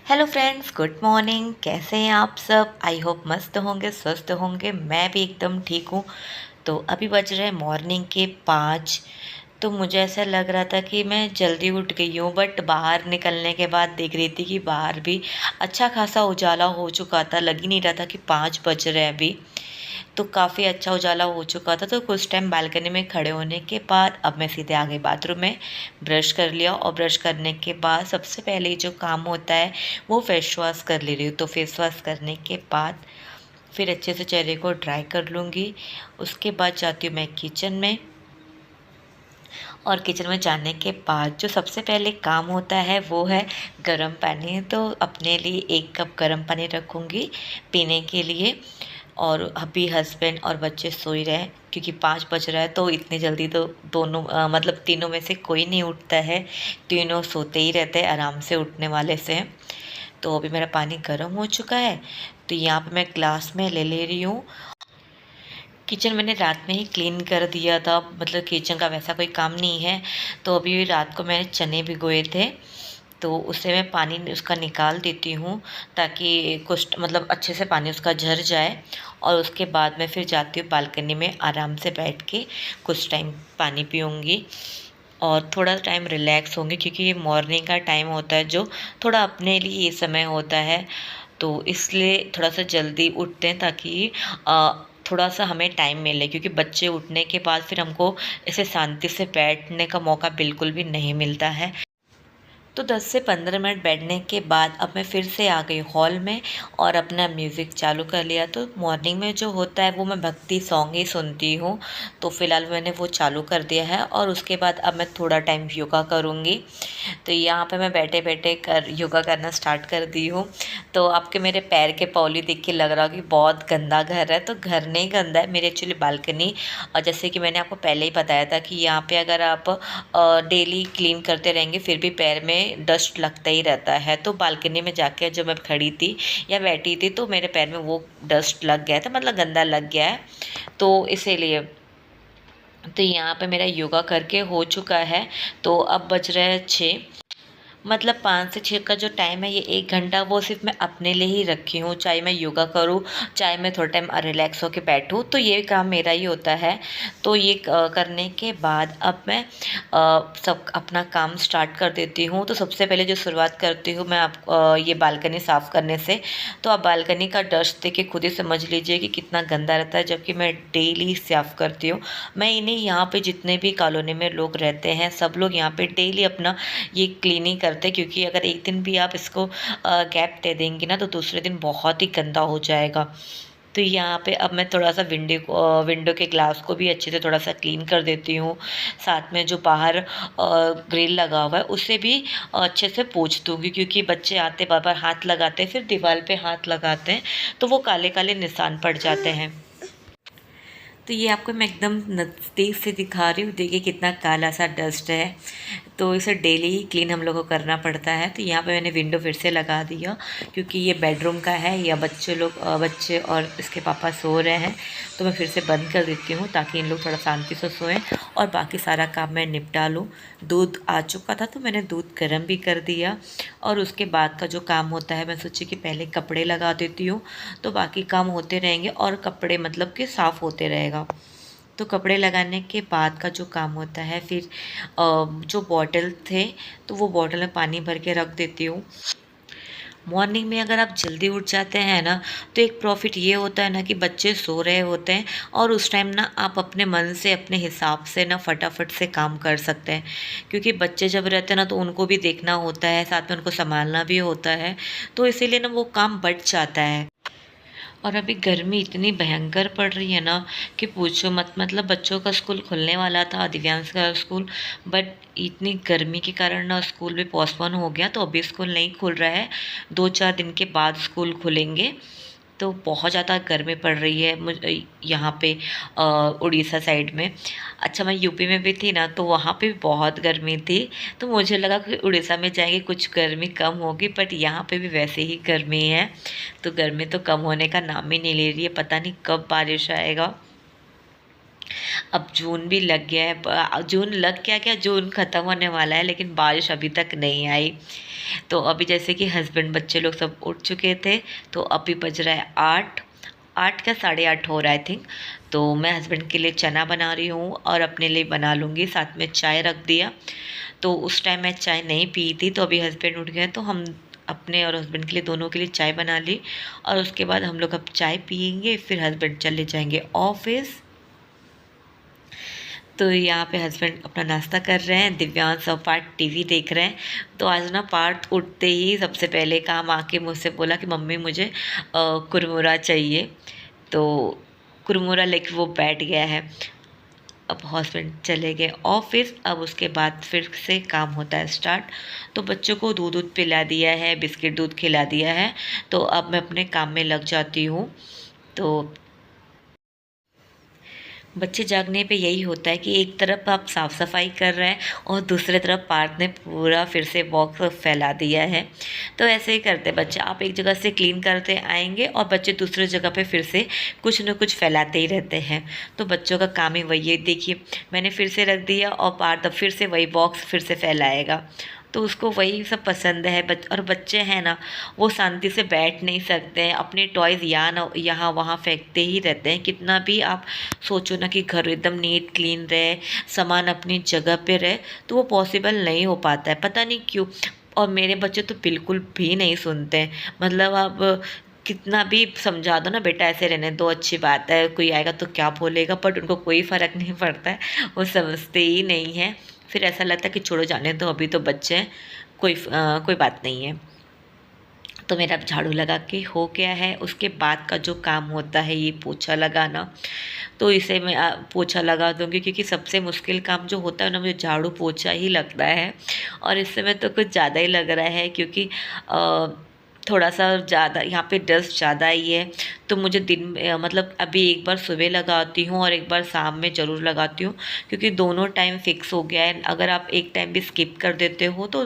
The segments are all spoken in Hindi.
Hello friends, good morning. कैसे हैं आप सब? आई होप मस्त होंगे, स्वस्थ होंगे। मैं भी एकदम ठीक हूँ। तो अभी बज रहे हैं मॉर्निंग के 5। तो मुझे ऐसा लग रहा था कि मैं जल्दी उठ गई हूँ, बट बाहर निकलने के बाद देख रही थी कि बाहर भी अच्छा खासा उजाला हो चुका था। लग ही नहीं रहा था कि 5 बज रहे हैं अभी। तो काफ़ी अच्छा उजाला हो चुका था। तो कुछ टाइम बालकनी में खड़े होने के बाद अब मैं सीधे आ गई बाथरूम में। ब्रश कर लिया और ब्रश करने के बाद सबसे पहले जो काम होता है वो फेस वॉश कर ले रही हूँ। तो फेस वॉश करने के बाद फिर अच्छे से चेहरे को ड्राई कर लूँगी। उसके बाद जाती हूँ मैं किचन में, और किचन में जाने के बाद जो सबसे पहले काम होता है वो है गर्म पानी। तो अपने लिए 1 कप गर्म पानी रखूँगी पीने के लिए। और अभी हस्बैंड और बच्चे सो ही रहे हैं, क्योंकि 5 बज रहा है। तो इतनी जल्दी तो दोनों मतलब तीनों में से कोई नहीं उठता है। तीनों सोते ही रहते हैं, आराम से उठने वाले से हैं। तो अभी मेरा पानी गर्म हो चुका है। तो यहाँ पे मैं ग्लास में ले ले रही हूँ। किचन मैंने रात में ही क्लीन कर दिया था, मतलब किचन का वैसा कोई काम नहीं है। तो अभी रात को मैंने चने भिगोए थे, तो उससे मैं पानी उसका निकाल देती हूँ, ताकि कुछ मतलब अच्छे से पानी उसका झर जाए। और उसके बाद मैं फिर जाती हूँ बालकनी में, आराम से बैठ के कुछ टाइम पानी पीऊँगी और थोड़ा टाइम रिलैक्स होंगी, क्योंकि ये मॉर्निंग का टाइम होता है जो थोड़ा अपने लिए ये समय होता है। तो इसलिए थोड़ा सा जल्दी उठते हैं, ताकि थोड़ा सा हमें टाइम मिले, क्योंकि बच्चे उठने के बाद फिर हमको ऐसे शांति से बैठने का मौका बिल्कुल भी नहीं मिलता है। तो 10 से 15 मिनट बैठने के बाद अब मैं फिर से आ गई हॉल में और अपना म्यूज़िक चालू कर लिया। तो मॉर्निंग में जो होता है वो मैं भक्ति सॉन्ग ही सुनती हूँ। तो फ़िलहाल मैंने वो चालू कर दिया है, और उसके बाद अब मैं थोड़ा टाइम योगा करूँगी। तो यहाँ पे मैं बैठे बैठे योगा करना स्टार्ट कर दी हूँ। तो आपके मेरे पैर के पौली देख के लग रहा हो कि बहुत गंदा घर है। तो घर नहीं गंदा है, मेरी एक्चुअली बालकनी। और जैसे कि मैंने आपको पहले ही बताया था कि यहाँ पे अगर आप डेली क्लीन करते रहेंगे फिर भी पैर में डस्ट लगता ही रहता है। तो बालकनी में जाके जब मैं खड़ी थी या बैठी थी तो मेरे पैर में वो डस्ट लग गया था, मतलब गंदा लग गया है। तो इसीलिए तो यहाँ पे मेरा योगा करके हो चुका है। तो अब बज रहे हैं 6, मतलब 5 से 6 का जो टाइम है ये 1 घंटा वो सिर्फ मैं अपने लिए ही रखी हूँ। चाहे मैं योगा करूँ, चाहे मैं थोड़ा टाइम रिलैक्स होकर बैठूँ, तो ये काम मेरा ही होता है। तो ये करने के बाद अब मैं सब अपना काम स्टार्ट कर देती हूँ। तो सबसे पहले जो शुरुआत करती हूँ मैं ये बालकनी साफ़ करने से। तो आप बालकनी का डस्ट देख के खुद ही समझ लीजिए कि कितना गंदा रहता है, जबकि मैं डेली साफ़ करती हूँ। मैं इन्हीं यहाँ पे जितने भी कॉलोनी में लोग रहते हैं सब लोग यहाँ पे डेली अपना ये क्लीनिंग करते हैं, क्योंकि अगर एक दिन भी आप इसको गैप दे देंगी ना तो दूसरे दिन बहुत ही गंदा हो जाएगा। तो यहाँ पे अब मैं थोड़ा सा विंडो के ग्लास को भी अच्छे से थोड़ा सा क्लीन कर देती हूँ। साथ में जो बाहर ग्रिल लगा हुआ है उसे भी अच्छे से पोंछ दूँगी, क्योंकि बच्चे आते बार बार हाथ लगाते हैं, फिर दीवार पे हाथ लगाते हैं तो वो काले काले निशान पड़ जाते हैं। तो ये आपको मैं एकदम नज़दीक से दिखा रही हूँ, देखिए कितना काला सा डस्ट है। तो इसे डेली ही क्लीन हम लोग को करना पड़ता है। तो यहाँ पे मैंने विंडो फिर से लगा दिया, क्योंकि ये बेडरूम का है या बच्चे और इसके पापा सो रहे हैं। तो मैं फिर से बंद कर देती हूँ ताकि इन लोग थोड़ा शांति से सोएं और बाकी सारा काम मैं निपटा लूँ। दूध आ चुका था तो मैंने दूध गर्म भी कर दिया, और उसके बाद का जो काम होता है मैं सोची कि पहले कपड़े लगा देती हूँ, तो बाकी काम होते रहेंगे और कपड़े मतलब कि साफ़ होते रहेगा। तो कपड़े लगाने के बाद का जो काम होता है फिर जो बॉटल थे तो वो बॉटल में पानी भर के रख देती हूँ। मॉर्निंग में अगर आप जल्दी उठ जाते हैं ना तो एक प्रॉफिट ये होता है ना कि बच्चे सो रहे होते हैं, और उस टाइम ना आप अपने मन से अपने हिसाब से ना फटाफट से काम कर सकते हैं। क्योंकि बच्चे जब रहते हैं ना तो उनको भी देखना होता है, साथ में उनको संभालना भी होता है। तो इसीलिए ना वो काम बढ़ जाता है। और अभी गर्मी इतनी भयंकर पड़ रही है ना कि पूछो मत। मतलब बच्चों का स्कूल खुलने वाला था, दिव्यांश का स्कूल, बट इतनी गर्मी के कारण ना स्कूल भी पोस्टपोन हो गया। तो अभी स्कूल नहीं खुल रहा है, 2-4 दिन के बाद स्कूल खुलेंगे। तो बहुत ज़्यादा गर्मी पड़ रही है यहाँ पे उड़ीसा साइड में। अच्छा, मैं यूपी में भी थी ना तो वहाँ पे भी बहुत गर्मी थी। तो मुझे लगा कि उड़ीसा में जाएंगे कुछ गर्मी कम होगी, बट यहाँ पे भी वैसे ही गर्मी है। तो गर्मी तो कम होने का नाम ही नहीं ले रही है, पता नहीं कब बारिश आएगा। अब जून भी लग गया है, जून लग क्या क्या, जून ख़त्म होने वाला है, लेकिन बारिश अभी तक नहीं आई। तो अभी जैसे कि हस्बैंड बच्चे लोग सब उठ चुके थे, तो अभी बज रहा है 8, 8 का 8:30 हो रहा है आई थिंक। तो मैं हस्बैंड के लिए चना बना रही हूँ और अपने लिए बना लूँगी, साथ में चाय रख दिया। तो उस टाइम मैं चाय नहीं पी थी, तो अभी हस्बैंड उठ गए तो हम अपने और हस्बैंड के लिए, दोनों के लिए चाय बना ली। और उसके बाद हम लोग अब चाय पियेंगे, फिर हस्बैंड चले जाएंगे ऑफिस। तो यहाँ पे हस्बैंड अपना नाश्ता कर रहे हैं, दिव्यांश और पार्थ टीवी देख रहे हैं। तो आज ना पार्थ उठते ही सबसे पहले काम आके मुझसे बोला कि मम्मी मुझे कुरमुरा चाहिए। तो कुरमुरा लेके वो बैठ गया है। अब हस्बैंड चले गए ऑफिस। अब उसके बाद फिर से काम होता है स्टार्ट। तो बच्चों को दूध दूध पिला दिया है, बिस्किट दूध खिला दिया है। तो अब मैं अपने काम में लग जाती हूँ। तो बच्चे जागने पे यही होता है कि एक तरफ आप साफ़ सफाई कर रहे हैं और दूसरे तरफ पार्थ ने पूरा फिर से बॉक्स फैला दिया है। तो ऐसे ही करते हैं बच्चे, आप एक जगह से क्लीन करते आएंगे और बच्चे दूसरी जगह पे फिर से कुछ न कुछ फैलाते ही रहते हैं। तो बच्चों का काम ही वही है। देखिए मैंने फिर से रख दिया और पार्थ अब फिर से वही बॉक्स फिर से फैलाएगा। तो उसको वही सब पसंद है। और बच्चे हैं ना, वो शांति से बैठ नहीं सकते हैं, अपने टॉयज़ यहाँ वहाँ फेंकते ही रहते हैं। कितना भी आप सोचो ना कि घर एकदम नीट क्लीन रहे, सामान अपनी जगह पे रहे, तो वो पॉसिबल नहीं हो पाता है, पता नहीं क्यों। और मेरे बच्चे तो बिल्कुल भी नहीं सुनते हैं। मतलब आप कितना भी समझा दो ना, बेटा ऐसे रहने दो, अच्छी बात है, कोई आएगा तो क्या बोलेगा, बट उनको कोई फ़र्क नहीं पड़ता है, वो समझते ही नहीं हैं। फिर ऐसा लगता है कि छोड़ो जाने दो, अभी तो बच्चे हैं, कोई बात नहीं है। तो मेरा अब झाड़ू लगा के हो गया है। उसके बाद का जो काम होता है ये पोछा लगाना। तो इसे मैं पोछा लगा दूँगी, क्योंकि सबसे मुश्किल काम जो होता है ना, मुझे झाड़ू पोछा ही लगता है। और इस समय तो कुछ ज़्यादा ही लग रहा है, क्योंकि थोड़ा सा ज़्यादा यहाँ पे डस्ट ज़्यादा ही है। तो मुझे दिन में मतलब अभी एक बार सुबह लगाती हूँ और एक बार शाम में ज़रूर लगाती हूँ, क्योंकि दोनों टाइम फिक्स हो गया है। अगर आप एक टाइम भी स्किप कर देते हो तो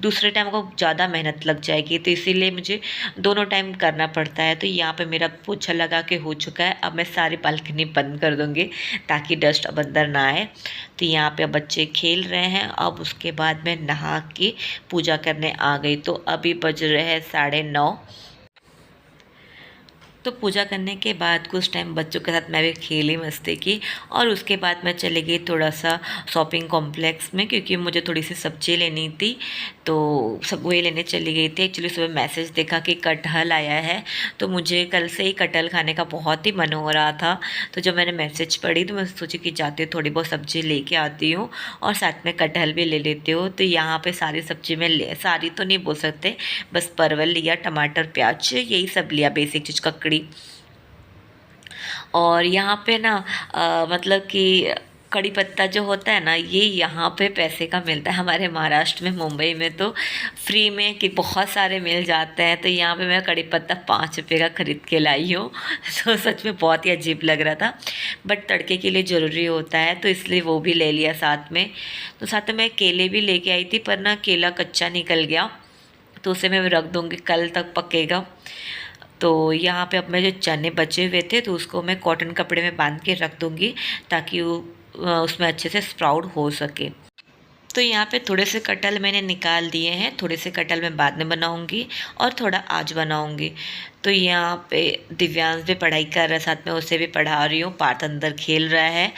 दूसरे टाइम को ज़्यादा मेहनत लग जाएगी, तो इसीलिए मुझे दोनों टाइम करना पड़ता है। तो यहाँ पे मेरा पोछा लगा के हो चुका है। अब मैं सारी बालकनी बंद कर दूँगी ताकि डस्ट अब अंदर ना आए। तो यहाँ पे बच्चे खेल रहे हैं। अब उसके बाद मैं नहा के पूजा करने आ गई। तो अभी बज रहे हैं 9:30। तो पूजा करने के बाद कुछ टाइम बच्चों के साथ मैं भी खेली, मस्ती की। और उसके बाद मैं चली गई थोड़ा सा शॉपिंग कॉम्प्लेक्स में, क्योंकि मुझे थोड़ी सी सब्ज़ी लेनी थी। तो सब वही लेने चली गई थी। एक्चुअली सुबह मैसेज देखा कि कटहल आया है, तो मुझे कल से ही कटहल खाने का बहुत ही मन हो रहा था। तो जब मैंने मैसेज पढ़ी तो मैं सोची कि जाती हूँ थोड़ी बहुत सब्ज़ी लेके आती हूँ और साथ में कटहल भी ले लेती हूँ। तो यहाँ पे सारी सब्ज़ी में सारी तो नहीं बोल सकते, बस परवल लिया, टमाटर, प्याज, यही सब लिया, बेसिक चीज़, ककड़ी। और यहाँ पे ना मतलब कि कड़ी पत्ता जो होता है ना, ये यहाँ पे पैसे का मिलता है। हमारे महाराष्ट्र में, मुंबई में तो फ्री में कि बहुत सारे मिल जाते हैं। तो यहाँ पे मैं कड़ी पत्ता 5 रुपये का ख़रीद के लाई हूँ। तो सच में बहुत ही अजीब लग रहा था, बट तड़के के लिए ज़रूरी होता है, तो इसलिए वो भी ले लिया साथ में। तो साथ में मैं केले भी लेके आई थी, पर ना केला कच्चा निकल गया, तो उसे मैं रख दूँगी, कल तक पकेगा। तो यहाँ पे अब मैं जो चने बचे हुए थे तो उसको मैं कॉटन कपड़े में बांध के रख दूँगी, ताकि वो उसमें अच्छे से स्प्राउट हो सके। तो यहाँ पे थोड़े से कटहल मैंने निकाल दिए हैं, थोड़े से कटहल मैं बाद में बनाऊँगी और थोड़ा आज बनाऊँगी। तो यहाँ पे दिव्यांश भी पढ़ाई कर रहा है, साथ में उसे भी पढ़ा रही हूँ। पार्थ अंदर खेल रहा है।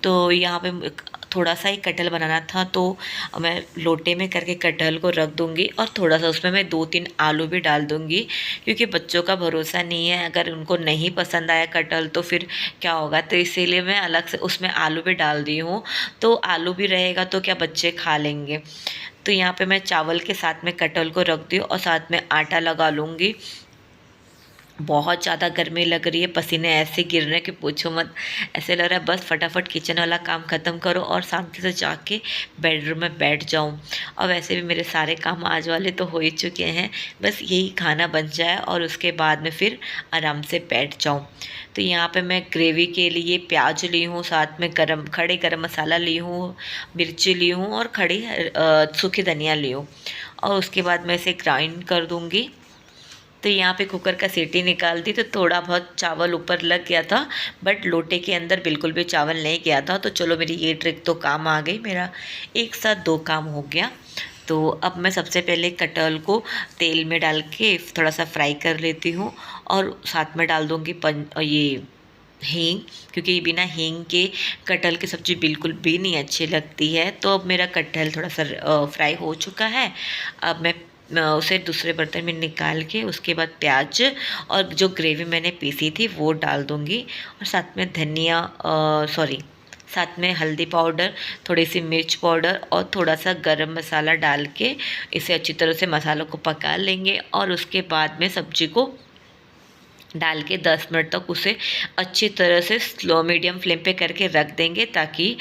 तो यहाँ पे थोड़ा सा ही कटहल बनाना था, तो मैं लोटे में करके कटहल को रख दूँगी और थोड़ा सा उसमें मैं 2-3 आलू भी डाल दूँगी, क्योंकि बच्चों का भरोसा नहीं है, अगर उनको नहीं पसंद आया कटहल तो फिर क्या होगा। तो इसीलिए मैं अलग से उसमें आलू भी डाल दी हूँ। तो आलू भी रहेगा तो क्या बच्चे खा लेंगे। तो यहाँ पे मैं चावल के साथ में कटहल को रख दी और साथ में आटा लगा लूँगी। बहुत ज़्यादा गर्मी लग रही है, पसीने ऐसे गिर रहे हैं कि पूछो मत। ऐसे लग रहा है बस फटाफट किचन वाला काम ख़त्म करो और शांति से जाके बेडरूम में बैठ जाऊं। और वैसे भी मेरे सारे काम आज वाले तो हो ही चुके हैं, बस यही खाना बन जाए और उसके बाद में फिर आराम से बैठ जाऊं। तो यहाँ पे मैं ग्रेवी के लिए प्याज ली हूँ, साथ में खड़े गरम मसाला ली हूँ, मिर्ची ली हूँ और सूखी धनिया ली हूँ। और उसके बाद मैं इसे ग्राइंड कर दूँगी। तो यहाँ पे कुकर का सीटी निकाल दी तो थोड़ा बहुत चावल ऊपर लग गया था, बट लोटे के अंदर बिल्कुल भी चावल नहीं गया था। तो चलो मेरी ये ट्रिक तो काम आ गई, मेरा एक साथ 2 काम हो गया। तो अब मैं सबसे पहले कटहल को तेल में डाल के थोड़ा सा फ्राई कर लेती हूँ और साथ में डाल दूँगी ये हींग, क्योंकि बिना हींग के कटहल की सब्ज़ी बिल्कुल भी नहीं अच्छी लगती है। तो अब मेरा कटहल थोड़ा सा फ्राई हो चुका है। अब मैं उसे दूसरे बर्तन में निकाल के उसके बाद प्याज और जो ग्रेवी मैंने पीसी थी वो डाल दूँगी, और साथ में साथ में हल्दी पाउडर, थोड़ी सी मिर्च पाउडर और थोड़ा सा गरम मसाला डाल के इसे अच्छी तरह से मसालों को पका लेंगे। और उसके बाद में सब्जी को डाल के 10 मिनट तक उसे अच्छी तरह से स्लो मीडियम फ्लेम पे करके रख देंगे, ताकि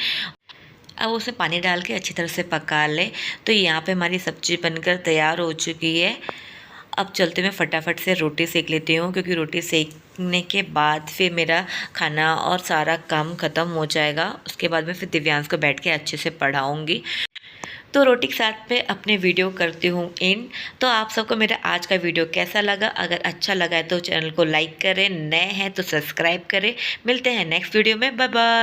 अब उसे पानी डाल के अच्छी तरह से पका लें। तो यहाँ पे हमारी सब्ज़ी बनकर तैयार हो चुकी है। अब चलते मैं फटाफट से रोटी सेक लेती हूँ, क्योंकि रोटी सेकने के बाद फिर मेरा खाना और सारा काम ख़त्म हो जाएगा। उसके बाद मैं फिर दिव्यांश को बैठ के अच्छे से पढ़ाऊँगी। तो रोटी के साथ में अपने वीडियो करती हूँ इन। तो आप सबको मेरा आज का वीडियो कैसा लगा? अगर अच्छा लगा है तो चैनल को लाइक करें, नए हैं तो सब्सक्राइब करें। मिलते हैं नेक्स्ट वीडियो में, बाय बाय।